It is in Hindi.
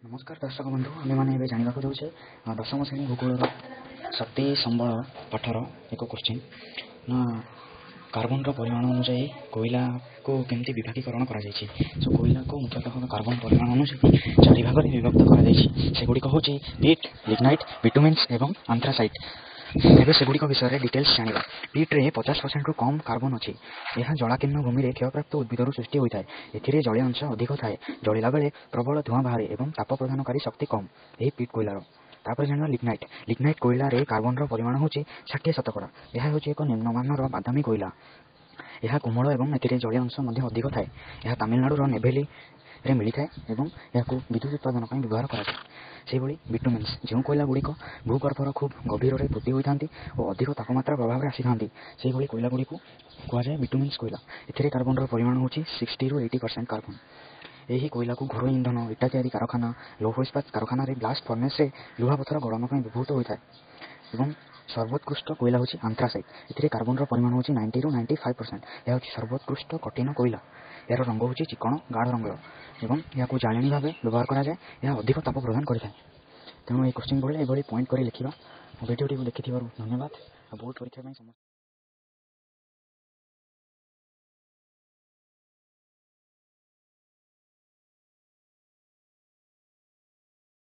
नमस्कार दर्शक बंधु आम मैंने जानवा जाऊे दशम श्रेणी भूगोल शक्ति संबल पाठर एक क्वेश्चन ना कार्बन परिमाण अनुजाई कोयला को केमती विभागीकरण कर कोयला को मुख्यतः कार्बन परिमाण अनुसार 4 भाग में विभक्त करगुड़िक हूँ पीट लिग्नाइट बिटुमेन्स एवं आंथ्रासाइट। तेज सेगुड़िक विषय डिटेल्स जाना। पीट रे 50% रु कम कार्बन अच्छी। यह जलाकीर्ण भूमि में क्षयप्राप्त उद्भिद सृष्टि होता है। एथिरे जलीय अंश अधिक थाए। जलिला बेले प्रबल धुआं बाहर एवं ताप प्रदानकारी शक्ति कम यही पीट कोयलार। तापर जाना लिग्नाइट। लिग्नाइट कोयला रे कार्बन परिमाण हूँ 60% यह हूँ एक निम्नमानर बादामी कोयला। यह कोमल एवं एथिरे जलीय अंश अधिक थाए। यह तमिलनाडुर नेभेली रे मिलता है एवं यह विद्युत उत्पादन व्यवहार कराए। से बिटुमेन्स जो कोयला गुड़िक भूगर्भर खूब गभीर में पोती होता और अधिक तापमात्रा प्रभाव में आसी था से कोयला गुड़ी को कहुए बिटुमेन्स कोयला। एथिरे कार्बन परिमाण हूँ 60 ରୁ 80% कार्बन। यही कोयला को घरोई इंधन इटा तैयारी कारखाना लौह इस्पात कारखाना ब्लास्ट फर्नेस रे लुहा पत्थर गलन व्यवहृत होता है। सर्वोत्कृष्ट कोयला हूँ आंथ्रासाइट। एथिरे कार्बन परिमाण हूँ 90 ରୁ 95%। यह हूँ सर्वोत्कृष्ट कठिन कोयला। यार रंग हूँ चिकण गाढ़ रंगर एवं या जाणी भाव व्यवहार कराए। यह अधिक ताप प्रदान करें। तेणु ये क्वेश्चन पढ़े ये पॉइंट कर लिखा। भिडियो देखि धन्यवाद। बहुत परीक्षा